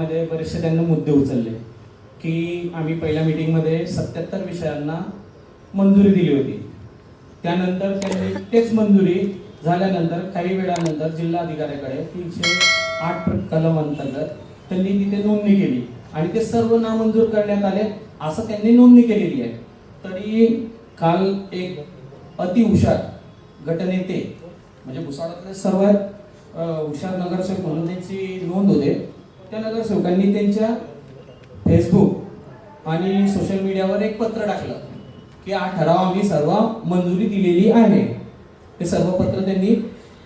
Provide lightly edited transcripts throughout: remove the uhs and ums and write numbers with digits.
मीटिंगमध्ये बरेचसे त्यांना मुद्दे उचलले की आम्ही पहिल्या मीटिंगमध्ये 77 विषयांना मंजुरी दिली होती. त्यानंतर त्यांनी तेच मंजुरी झाल्यानंतर काही वेळानंतर जिल्हाधिकाऱ्याकडे 308 कलम अंतर्गत त्यांनी तिथे नोंदणी केली आणि ते सर्व नामंजूर करण्यात आले असं त्यांनी नोंदणी केलेली आहे. तरी काल एक अतिहुशार गटनेते म्हणजे भुसावळातले सर्वात हुशार नगरसेवक म्हणून त्यांची नोंद होते. त्या नगरसेवकांनी त्यांच्या फेसबुक आणि सोशल मीडियावर एक पत्र टाकलं की हा ठराव आम्ही सर्व मंजुरी दिलेली आहे. ते सर्व पत्र त्यांनी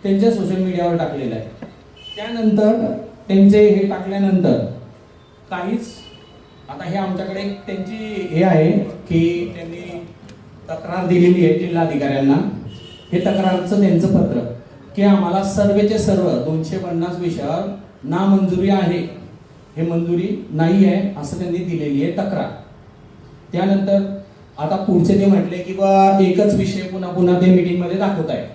त्यांच्या सोशल मीडियावर टाकलेलं आहे. त्यानंतर त्यांचे हे टाकल्यानंतर काहीच आता हे आमच्याकडे त्यांची हे आहे की त्यांनी तक्रार दिलेली आहे जिल्हाधिकाऱ्यांना. हे तक्रारचं त्यांचं पत्र की आम्हाला सर्वेचे सर्व 250 विषयावर नामंजुरी आहे, हे मंजुरी नाही आहे असं त्यांनी दिलेली आहे तक्रार. त्यानंतर आता पुढचे ते म्हटले की बा एकच विषय पुन्हा पुन्हा ते मीटिंगमध्ये दाखवत आहे.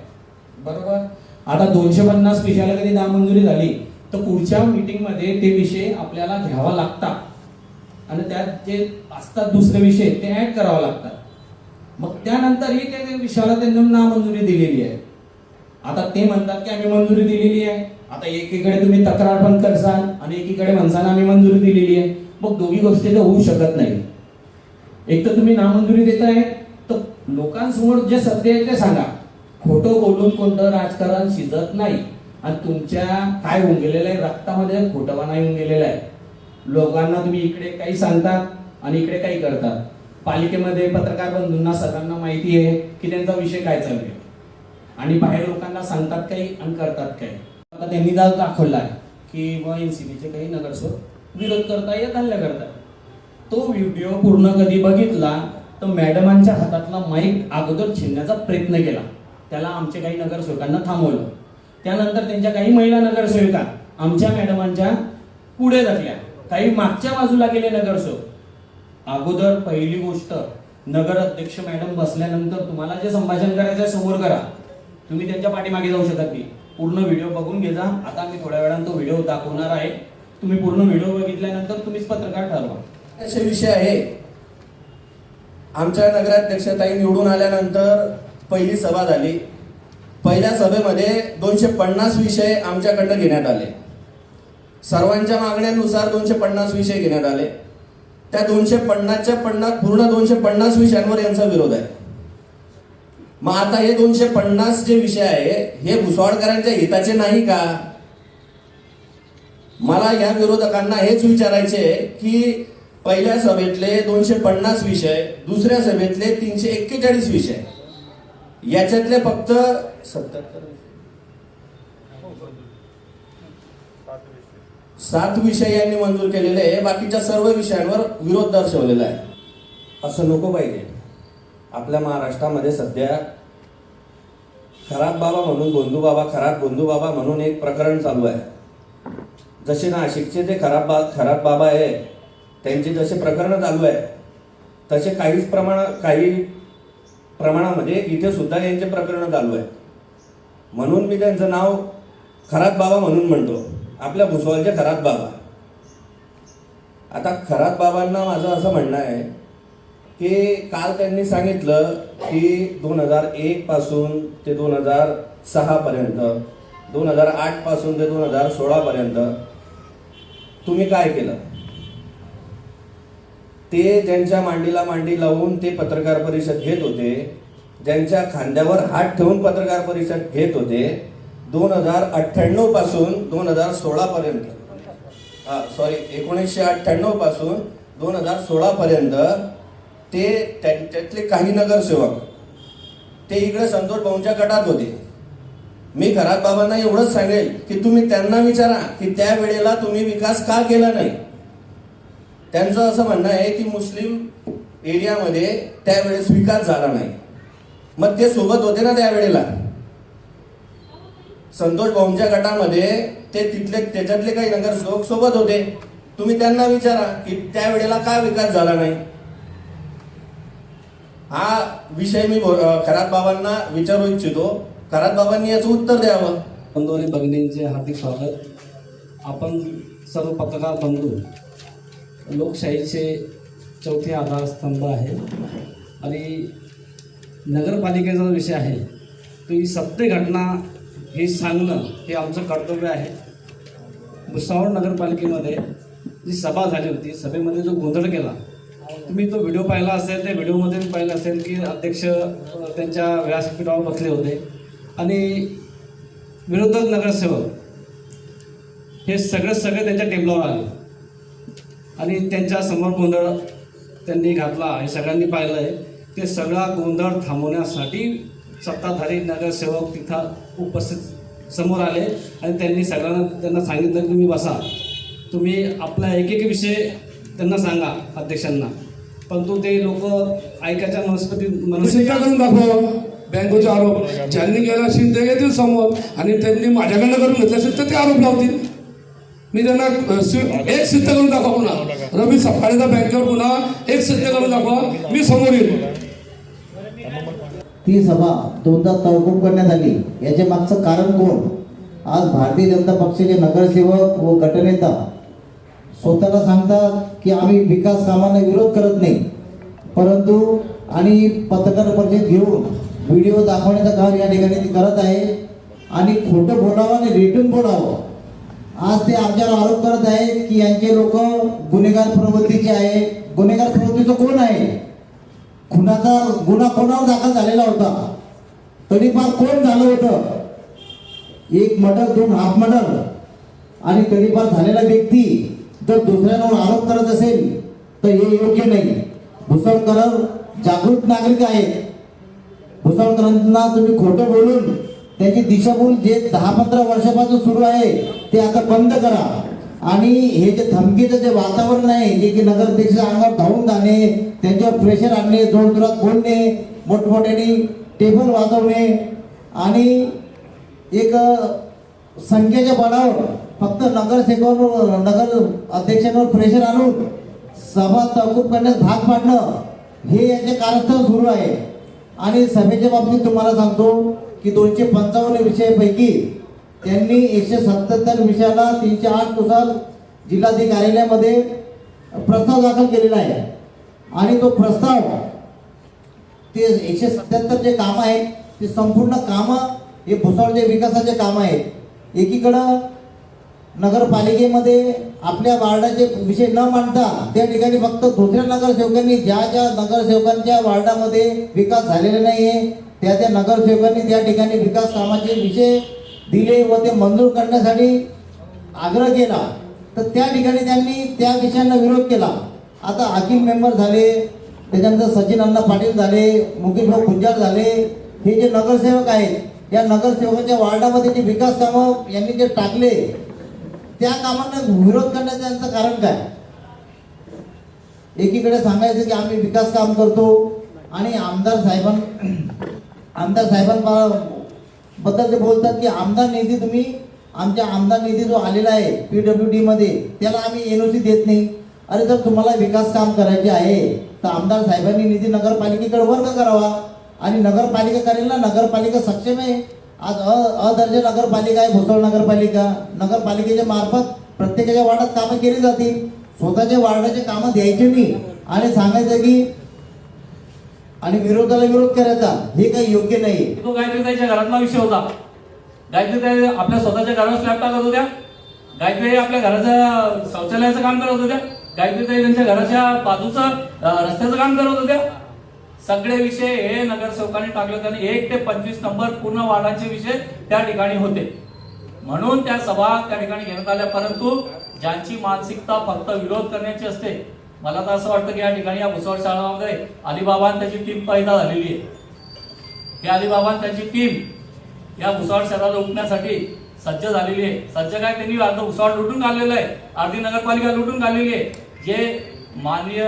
बरोबर, आता 250 विषयाला कधी नामंजुरी झाली तर पुढच्या मीटिंगमध्ये ते विषय आपल्याला घ्यावा लागतात आणि त्यात जे असतात दुसरे विषय ते ऍड करावा लागतात. मग त्यानंतरही त्या विषयाला त्यांनी नामंजुरी दिलेली आहे. आता ते म्हणतात की आम्ही मंजुरी दिलेली आहे. आता एकीकडे तुम्ही तक्रार पण करसाल आणि एकीकडे म्हणसाल आम्ही मंजुरी दिलेली आहे. मग दोघी गोष्टी तर होऊ शकत नाही. एक तर तुम्ही नामंजुरी देताय तर लोकांसमोर जे सत्य आहे ते सांगा. खोटं बोलून कोणतं राजकारण शिजत नाही. आणि तुमच्या काय होऊन गेलेलं आहे, रक्तामध्ये खोटंपणा येऊन गेलेला आहे. लोकांना तुम्ही इकडे काही सांगतात आणि इकडे काही करतात. पालिकेमध्ये पत्रकार बंधूंना सगळ्यांना माहिती आहे की त्यांचा विषय काय चालू आहे आणि बाहेर लोकांना सांगतात काही आणि करतात काही. आता त्यांनी दाखवला आहे की मग एनसीबीचे काही नगरसेवक विरोध करतायत, हल्ला करतात. तो व्हिडिओ पूर्ण कधी बघितला तर मॅडमांच्या हातातला माईक अगोदर छीनण्याचा प्रयत्न केला. त्याला आमच्या काही नगरसेवकांना थांबवलं. त्यानंतर त्यांच्या काही महिला नगरसेविका आमच्या मॅडमांच्या पुढे जातल्या, काही मागच्या बाजूला गेले नगरसेवक. अगोदर पहिली गोष्ट नगर अध्यक्ष मॅडम बसल्यानंतर तुम्हाला जे संभाषण करायचं आहे समोर करा. तुम्ही त्यांच्या पाठीमागे जाऊ शकत नाही. पूर्ण व्हिडिओ बघून घे जा. आता मी थोड्या वेळानं तो व्हिडिओ दाखवणार आहे. तुम्ही पूर्ण व्हिडिओ बघितल्यानंतर तुम्हीच पत्रकार ठरवा. असे विषय आहे. आमच्या नगराध्यक्षताई निवडून आल्यानंतर पहिली सभा झाली. पहिल्या सभेमध्ये 250 विषय आमच्याकडनं घेण्यात आले. सर्वांच्या मागण्यानुसार 250 विषय घेण्यात आले. त्या 250च्या 50 पूर्ण 250 विषयांवर यांचा विरोध आहे. मग आता हे 250 जे विषय आहे हे भुसावळकरांच्या हिताचे नाही का? मला या विरोधकांना हेच विचारायचे की पहिल्या सभेतले 250 विषय, दुसऱ्या सभेतले 341 विषय, याच्यातले फक्त 7 विषय यांनी मंजूर केलेले आहे. बाकीच्या सर्व विषयांवर विरोध दर्शवलेला आहे. असं नको पाहिजे. आपल्या महाराष्ट्रामध्ये सध्या खराब बाबा म्हणून खराब बंधू बाबा म्हणून एक प्रकरण चालू आहे. जसे नाशिकचे जे खराब बाबा आहे त्यांची जसे प्रकरण चालू आहे तसे काही प्रमाणामध्ये इथे सुद्धा यांचे प्रकरण चालू आहे. म्हणून मी त्यांचं नाव खराब बाबा म्हणून म्हणतो. आपल्या भुसावळचे खराब बाबा. आता खराब बाबांना माझं असं म्हणणं आहे की काल त्यांनी सांगितलं की 2001 पासून ते 2006 पर्यंत, 2008 पासून ते 2016 पर्यंत तुम्ही काय केलं. ते ज्यांच्या मांडीला मांडी लावून ते पत्रकार परिषद घेत होते, ज्यांच्या खांद्यावर हात ठेवून पत्रकार परिषद घेत होते, 2098 पासून 2016 पर्यंत 1998 पासून 2016 पर्यंत ते त्यातले काही नगरसेवक ते इकडे संतोष भाऊंच्या गटात होते. मी खराब बाबांना एवढंच सांगेल की तुम्ही त्यांना विचारा की त्या वेळेला तुम्ही विकास का केला नाही. त्यांचं असं म्हणणं आहे की मुस्लिम एरियामध्ये त्यावेळेस विकास झाला नाही. मग ते सोबत होते ना त्यावेळेला संतोष भाऊंच्या गटामध्ये, ते त्याच्यातले काही नगरसेवक सोबत होते. तुम्ही त्यांना विचारा की त्यावेळेला का विकास झाला नाही. हा विषय मी खरात बाबांना विचारू इच्छितो. खरात बाबांनी याचं उत्तर द्यावं. बंधू आणि भगिनींचे हार्दिक स्वागत. आपण सर्व पत्रकार बंधू, लोकशाहीचे चौथे आधारस्तंभ आहे आणि नगरपालिकेचा जो विषय आहे तो ही सत्य घटना हे सांगणं हे आमचं कर्तव्य आहे. भुसावळ नगरपालिकेमध्ये जी सभा झाली होती, सभेमध्ये जो गोंधळ केला, तुम्ही तो व्हिडिओ पाहिला असेल. त्या व्हिडिओमध्ये पाहिलं असेल की अध्यक्ष त्यांच्या व्यासपीठावर बसले होते आणि विरोधक नगरसेवक हे सगळे त्यांच्या टेबलावर आले आणि त्यांच्या समोर गोंधळ त्यांनी घातला. हे सगळ्यांनी पाहिलं आहे. ते सगळा गोंधळ थांबवण्यासाठी सत्ताधारी नगरसेवक तिथं उपस्थित समोर आले आणि त्यांनी त्यांना सांगितलं की तुम्ही बसा, तुम्ही आपला एक विषय त्यांना सांगा अध्यक्षांना. परंतु ते लोक ऐकायच्या मनस्थिती करून दाखवा. बँकेचे आरोप ज्यांनी केला असेल ते येतील समोर आणि त्यांनी माझ्याकडनं करून घेतले असेल तर ते आरोप लावतील. मी त्यांना एक सिद्ध करून दाखवा. पुन्हा रवी सफाळेचा बँकेवर पुन्हा एक सिद्ध करून दाखवा, मी समोर येईल. ती सभा दोनदा तहकूब करण्यात आली. याच्या मागचं कारण कोण? आज भारतीय जनता पक्षाचे नगरसेवक व गटनेता स्वतःला सांगतात की आम्ही विकास कामांना विरोध करत नाही, परंतु आणि पत्रकार परिषद घेऊन व्हिडिओ दाखवण्याचं काम या ठिकाणी ते करत आहे आणि खोटं बोलावं आणि रेटून बोलावं. आज ते आमच्यावर आरोप करत आहेत की यांचे लोक गुन्हेगार प्रवृत्तीचे आहे. गुन्हेगार प्रवृत्तीचं कोण आहे? खुनाचा गुन्हा कोणावर दाखल झालेला होता? तडीपार कोण झालं होतं? एक मर्डर, 2 हाफ मर्डर आणि तडीपार झालेला व्यक्ती जर दुसऱ्यांवर आरोप करत असेल तर हे योग्य नाही. भुसावळकर जागृत नागरिक आहेत. भुसावळकरांना तुम्ही खोटं बोलून त्यांची दिशाभूल जे 10-15 वर्षापासून सुरू आहे ते आता बंद करा. आणि हे जे धमकीचं जे वातावरण आहे, जे की नगराध्यक्ष अंगावर धावून जाणे, त्यांच्यावर प्रेशर आणणे, जोरजोरात बोलणे, मोठमोठ्याने टेबल वाजवणे आणि एक संख्येच्या बळावर फक्त नगरसेवकांवर, नगर अध्यक्षांवर प्रेशर आणून सभा तहकूब करण्यास भाग पाडणं हे याचे कारस्थान सुरू आहे. आणि सभेच्या बाबतीत तुम्हाला सांगतो की 255 विषयापैकी त्यांनी 177 विषयाला 308 नुसार जिल्हाधिकारी कार्यालयामध्ये प्रस्ताव दाखल केलेला आहे. आणि तो प्रस्ताव ते 177 जे कामं आहेत ते संपूर्ण कामं हे भुसावळच्या विकासाचे कामं आहेत. एकीकडं नगरपालिकेमध्ये आपल्या वार्डाचे विषय न मांडता त्या ठिकाणी फक्त दुसऱ्या नगरसेवकांनी ज्या नगरसेवकांच्या वार्डामध्ये विकास झालेला नाही आहे त्या नगरसेवकांनी त्या ठिकाणी विकास कामाचे विषय दिले व ते मंजूर करण्यासाठी आग्रह केला, तर त्या ठिकाणी त्यांनी त्या विषयांना विरोध केला. आता हाकीम मेंबर झाले, त्याच्यानंतर सचिन अण्णा पाटील झाले, मुकेशभाऊ गुंजाळ झाले, हे जे नगरसेवक आहेत या नगरसेवकांच्या वार्डामध्ये जे विकास कामं यांनी जे टाकले त्या कामांना विरोध करण्याचं यांचं कारण काय? एकीकडे सांगायचं की आम्ही विकास काम करतो आणि आमदार साहेबांबद्दल ते बोलतात की आमदार निधी तुम्ही, आमच्या आमदार निधी जो आलेला आहे PWD मध्ये त्याला आम्ही NOC देत नाही. अरे जर तुम्हाला विकास काम करायचे आहे तर आमदार साहेबांनी निधी नगरपालिकेकडे वर्ग करावा आणि नगरपालिका करेल ना. नगरपालिका सक्षम आहे. आज अदर्जा नगरपालिका आहे भुसावळ नगरपालिका. नगरपालिकेच्या मार्फत प्रत्येकाच्या वार्डात कामं केली जातील. स्वतःच्या वार्डाचे कामं द्यायचे नाही आणि सांगायचं की आणि विरोधाला विरोध करायचा, हे काही योग्य नाही. तो गायत्रीताईच्या घरातला विषय होता. गायत्रीताई आपल्या स्वतःच्या घरावर स्लॅब टाकत होत्या. गायत्रीताई आपल्या घराच्या शौचालयाचं काम करत होत्या. गायत्रीताई त्यांच्या घराच्या बाजूचं रस्त्याचं काम करत होत्या. सगळे विषय हे नगरसेवकांनी टाकले आणि 1 ते 25 नंबर पूर्ण वार्डाचे विषय त्या ठिकाणी होते. म्हणून त्या सभा त्या ठिकाणी घेण्यात आल्या. परंतु ज्यांची मानसिकता फक्त विरोध करण्याची असते, मला तर असं वाटतं की या ठिकाणी या भुसावळ शहरामध्ये अलिबाबा आणि त्याची टीम पैदा झालेली आहे. ही अलिबाबा आणि त्याची टीम या भुसावळ शहराला उठण्यासाठी सज्ज झालेली आहे. सज्ज काय, त्यांनी अर्ध भुसावळ लुटून काढलेलं आहे, अर्धी नगरपालिका लुटून काढलेली आहे. जे माननीय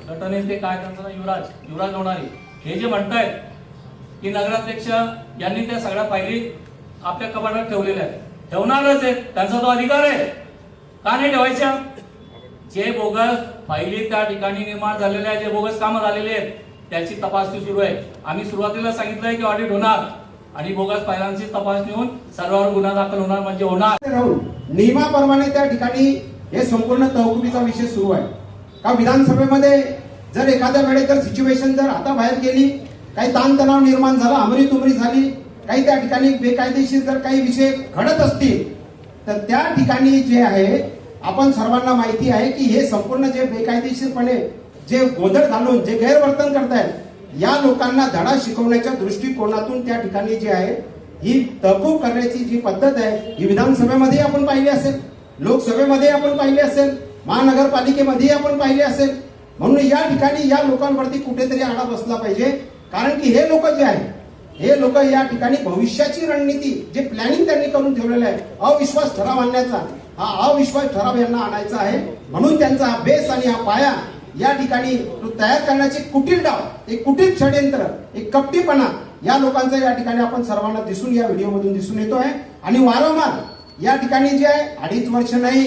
गटनेते काय त्यांचं नाव युवराज लोणारी हे जे म्हणतायत की नगराध्यक्ष यांनी त्या सगळ्या फायली आपल्या कपाटात ठेवलेल्या आहेत, ठेवणारच आहेत, त्यांचा तो अधिकार आहे. का नाही ठेवायच्या? जे बोगस फायली त्या ठिकाणी निर्माण झालेल्या आहेत, जे बोगस कामं झालेली आहेत त्याची तपासणी सुरू आहे. आम्ही सुरुवातीला सांगितलंय की ऑडिट होणार आणि बोगस फायलांची तपासणी होऊन सर्वांवर गुन्हा दाखल होणार म्हणजे होणार. नियमाप्रमाणे त्या ठिकाणी हे संपूर्ण तहकुबीचा विषय सुरू आहे का विधानसभेमध्ये जर एखाद्या वेळेस जर सिच्युएशन जर हाताबाहेर गेली, काही ताणतणाव निर्माण झाला, अमरीतुमरी झाली, काही त्या ठिकाणी बेकायदेशीर जर काही विषय घडत असतील तर त्या ठिकाणी जे आहे आपण सर्वांना माहिती आहे की हे संपूर्ण जे बेकायदेशीरपणे जे गोंधळ घालून जे गैरवर्तन करतायत या लोकांना धडा शिकवण्याच्या दृष्टिकोनातून त्या ठिकाणी जे आहे ही तहकूब करण्याची जी पद्धत आहे ही विधानसभेमध्ये आपण पाहिली असेल, लोकसभेमध्ये आपण पाहिली असेल, महानगरपालिकेमध्ये आपण पाहिली असेल. म्हणून या ठिकाणी या लोकांवरती कुठेतरी आळा बसला पाहिजे. कारण की हे लोक जे आहे हे लोक या ठिकाणी भविष्याची रणनीती जे प्लॅनिंग त्यांनी करून ठेवलेलं आहे अविश्वास ठराव आणण्याचा, हा अविश्वास ठराव यांना आणायचा आहे. म्हणून त्यांचा हा बेस आणि हा पाया या ठिकाणी तयार करण्याचे कुटील डाव, एक कुटील षडयंत्र, एक कपटीपणा या लोकांचा या ठिकाणी आपण सर्वांना दिसून या व्हिडिओमधून दिसून येतो आहे. आणि वारंवार या ठिकाणी जे आहे 2.5 वर्ष नाही,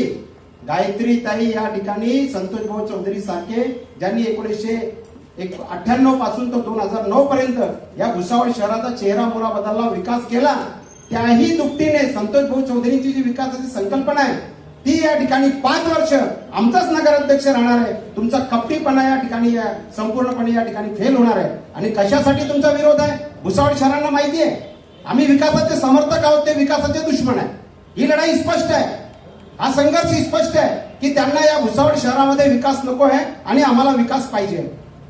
गायत्री ताई या ठिकाणी संतोष भाऊ चौधरी सारखे ज्यांनी 1998 पासून तो 2009 पर्यंत या भुसावळ शहराचा चेहरा मोहरा बदलला, विकास केला, त्याही दुपटीने संतोष भाऊ चौधरींची जी विकासाची संकल्पना आहे ती या ठिकाणी 5 वर्ष आमचाच नगराध्यक्ष राहणार आहे. तुमचा कपटीपणा या ठिकाणी संपूर्णपणे या ठिकाणी फेल होणार आहे. आणि कशासाठी तुमचा विरोध आहे भुसावळ शहरांना माहिती आहे. आम्ही विकासाचे समर्थक आहोत, ते विकासाचे दुश्मन आहे. ही लढाई स्पष्ट आहे, हा संघर्ष स्पष्ट आहे की त्यांना या भुसावळ शहरामध्ये विकास नको आहे आणि आम्हाला विकास पाहिजे.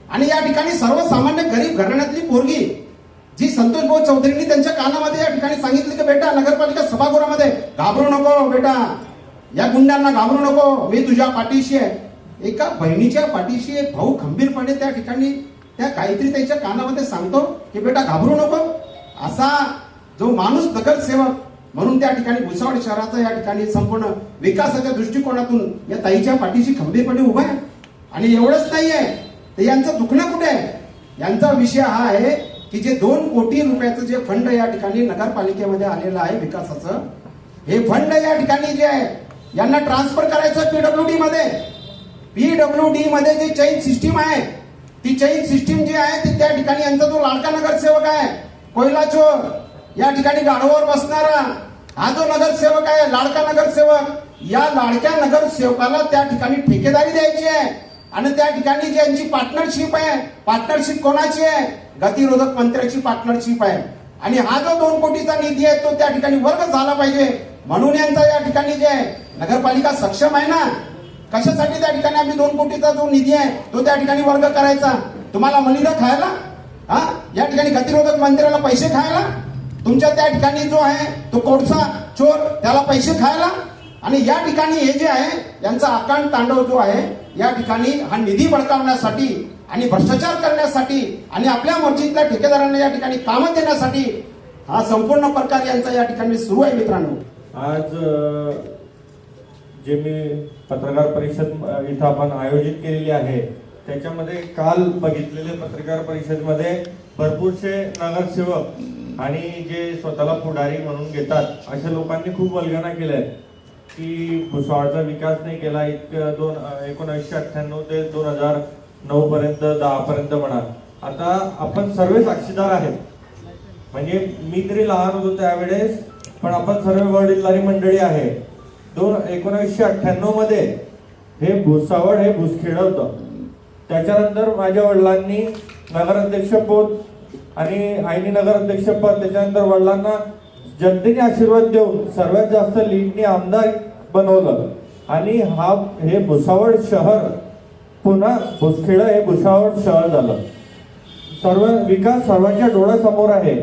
आणि या ठिकाणी सर्वसामान्य गरीब घराण्यातली पोरगी जी संतोष भाऊ चौधरींनी त्यांच्या कानामध्ये या ठिकाणी सांगितलं की बेटा नगरपालिका सभागृहामध्ये घाबरू नको, बेटा या गुंडांना घाबरू नको, मी तुझ्या पाठीशी आहे. एका बहिणीच्या पाठीशी एक भाऊ खंबीरपणे त्या ठिकाणी त्या गायत्री त्याच्या कानामध्ये सांगतो की बेटा घाबरू नको. असा जो माणूस नगरसेवक म्हणून त्या ठिकाणी भुसावळ शहराचा या ठिकाणी संपूर्ण विकासाच्या दृष्टिकोनातून या ताईच्या पाठीशी खंबीरपणे उभा आहे. आणि एवढंच नाहीये तर यांचं दुखणं कुठे आहे. यांचा विषय हा आहे की जे 2 कोटी रुपयाचं जे फंड या ठिकाणी नगरपालिकेमध्ये आलेलं आहे विकासाचं, हे फंड या ठिकाणी जे आहे यांना ट्रान्सफर करायचं पीडब्ल्यूडी मध्ये. पीडब्ल्यूडी मध्ये जी चैन सिस्टीम आहे ती चैन सिस्टीम जी आहे ती त्या ठिकाणी यांचा जो लाडका नगरसेवक आहे कोयला चोर या ठिकाणी गाढवावर बसणारा हा जो नगरसेवक आहे लाडका नगरसेवक, या लाडक्या नगरसेवकाला त्या ठिकाणी ठेकेदारी द्यायची आहे. आणि त्या ठिकाणी ज्यांची पार्टनरशिप आहे, पार्टनरशिप कोणाची आहे, गतिरोधक मंत्र्याची पार्टनरशिप आहे. आणि हा जो 2 कोटीचा निधी आहे तो त्या ठिकाणी वर्ग झाला पाहिजे. म्हणून यांचा या ठिकाणी जे आहे नगरपालिका सक्षम आहे ना. कशासाठी त्या ठिकाणी आम्ही 2 कोटीचा जो निधी आहे तो त्या ठिकाणी वर्ग करायचा, तुम्हाला मलिदा खायला, हा या ठिकाणी गतिरोधक मंत्र्याला पैसे खायला, तुमच्या त्या ठिकाणी जो आहे तो कोळसा चोर त्याला पैसे खायला. आणि या ठिकाणी हे जे आहे यांचा आकांड तांडव जो आहे या ठिकाणी हा निधी बळकावण्यासाठी आणि भ्रष्टाचार करण्यासाठी आणि आपल्या मर्जीतल्या ठेकेदारांना या ठिकाणी कामं देण्यासाठी हा संपूर्ण प्रकार यांचा या ठिकाणी सुरू आहे. मित्रांनो, आज जे मी पत्रकार परिषद इथं आपण आयोजित केलेली आहे त्याच्यामध्ये काल बघितलेले पत्रकार परिषदेमध्ये भरपूरसे नगरसेवक आणि जे स्वतःला पुढारी म्हणून घेतात अशा लोकांनी खूप वल्गना केल्या की भुसावळचा विकास नाही केला. इतकं 1998 ते 2009 पर्यंत 10 पर्यंत म्हणा. आता आपण सर्व साक्षीदार आहेत, म्हणजे मी तरी लहान होतो त्यावेळेस, पण आपण सर्व वडीलधारी मंडळी आहे. 1998 मध्ये हे भुसावळ हे भुसखेड होतं. त्याच्यानंतर माझ्या वडिलांनी नगराध्यक्षपद आणि आईनी नगराध्यक्षपद, त्याच्यानंतर वडिलांना जनतेने आशीर्वाद देऊन सर्वात जास्त लीडने आमदार बनवलं. आणि हे भुसावळ शहर पुन्हा भुसखेड हे भुसावळ शहर झालं. सर्व विकास सर्वांच्या डोळ्यासमोर आहे.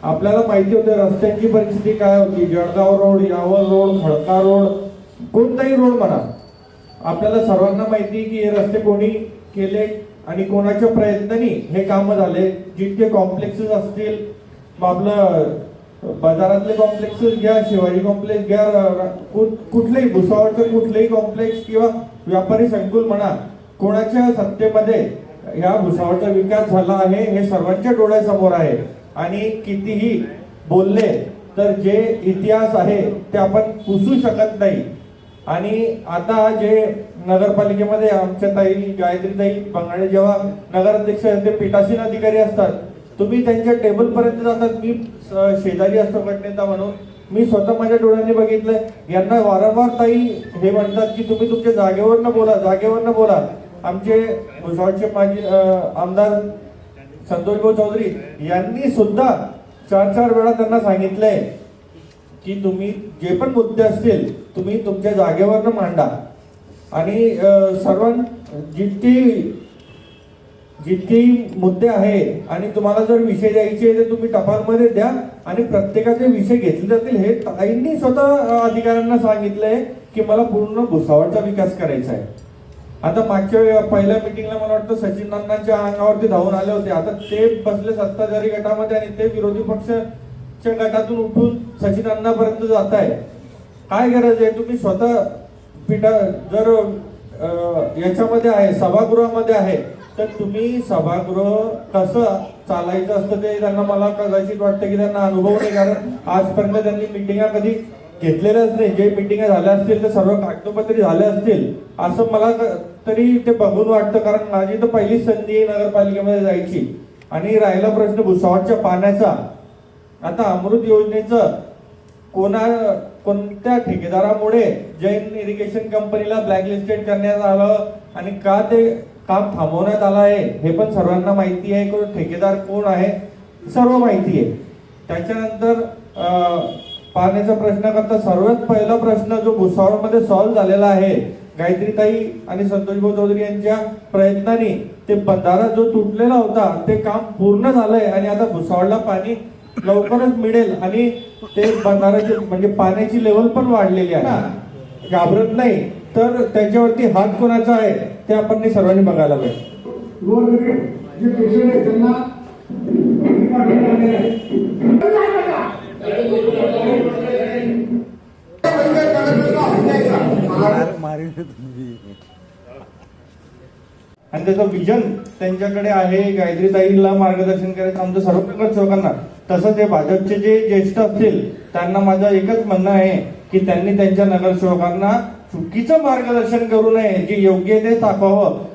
आपल्याला माहिती होते रस्त्यांची परिस्थिती काय होती. Jalgaon road, Yawal road, Khadka road, कोणताही रोड म्हणा, आपल्याला सर्वांना माहिती की हे रस्ते कोणी केले आणि कोणाच्या प्रयत्नांनी हे काम झाले. जितके कॉम्प्लेक्सेस असतील, आपलं बाजारातले कॉम्प्लेक्सेस घ्या, शिवाजी कॉम्प्लेक्स घ्या, कुठलेही भुसावळचं कुठलेही कॉम्प्लेक्स किंवा व्यापारी संकुल म्हणा, कोणाच्या सत्तेमध्ये ह्या भुसावळचा विकास झाला आहे हे सर्वांच्या डोळ्यासमोर आहे. आणि कितीही बोलले तर जे इतिहास आहे ते आपण पुसू शकत नाही. आणि आता जे नगरपालिकेमध्ये आमच्या ताई गायत्री ताई बंगाडे जेव्हा नगराध्यक्ष ते पीठासीन अधिकारी असतात, तुम्ही त्यांच्या टेबल पर्यंत जातात. मी शेजारी असतो गटनेता म्हणून, मी स्वतः माझ्या डोळ्यांनी बघितलंय. यांना वारंवार ताई हे म्हणतात की तुम्ही तुमच्या जागेवरनं बोला. आमचे भुसावळचे माजी आमदार संतोष भाऊ चौधरी यांनी सुद्धा 4 वेळा त्यांना सांगितलंय की तुम्ही जे पण मुद्दे असतील तुम्ही तुमच्या जागेवरनं मांडा आणि जितके मुद्दे आहे आणि तुम्हाला जर विषय द्यायचे ते तुम्ही टपालमध्ये द्या आणि प्रत्येकाचे विषय घेतले जातील. हे ताईंनी स्वतः अधिकाऱ्यांना सांगितलंय की मला पूर्ण भुसावळचा विकास करायचा आहे. आता मागच्या पहिल्या मिटिंगला मला वाटतं सचिन अण्णांच्या अंगावरती धावून आले होते. आता ते बसले सत्ताधारी गटामध्ये आणि ते विरोधी पक्षाच्या गटातून उठून सचिन अण्णापर्यंत जात आहे. काय गरज आहे? तुम्ही स्वतः जर याच्यामध्ये आहे सभागृहामध्ये आहे तर तुम्ही सभागृह कसं चालायचं असतं ते त्यांना मला कदाचित वाटतं की त्यांना अनुभव नाही, कारण आजपर्यंत त्यांनी मिटिंगा कधी घेतलेल्याच नाही. जे मिटिंगा झाल्या असतील ते सर्व कागदोपत्री झाले असतील असं मला तरी ते बघून वाटतं, कारण माझी तर पहिलीच संधी आहे नगरपालिकेमध्ये जायची. आणि राहिला प्रश्न भुसावळच्या पाण्याचा, आता अमृत योजनेचं कोणत्या ठेकेदारामुळे जैन इरिगेशन कंपनीला ब्लॅकलिस्टेड करण्यात आलं आणि का ते काम थांबवण्यात आलं आहे हे पण सर्वांना माहिती आहे. ठेकेदार कोण आहे सर्व माहिती आहे. त्याच्यानंतर पाण्याचा प्रश्न करता सर्वात पहिला प्रश्न जो भुसावळमध्ये सॉल्व्ह झालेला आहे गायत्रीताई आणि संतोष भाऊ चौधरी यांच्या प्रयत्नांनी, ते बंधारा जो तुटलेला होता ते काम पूर्ण झालंय आणि आता भुसावळला पाणी लवकरच मिळेल आणि ते बंधाराचे म्हणजे पाण्याची लेवल पण वाढलेली आहे. घाबरत नाही तर त्याच्यावरती हात कोणाचा आहे ते आपण सर्वांनी बघायला पाहिजे. जे पेशंट आहे त्यांना आणि त्याचं विजन त्यांच्याकडे आहे. गायत्रीताईला मार्गदर्शन करायचं आमचं सर्व नगरसेवकांना. तसंच हे भाजपचे जे ज्येष्ठ असतील त्यांना माझं एकच म्हणणं आहे की त्यांनी त्यांच्या नगरसेवकांना चुकीचं मार्गदर्शन करू नये, जे योग्य ते दाखवावं.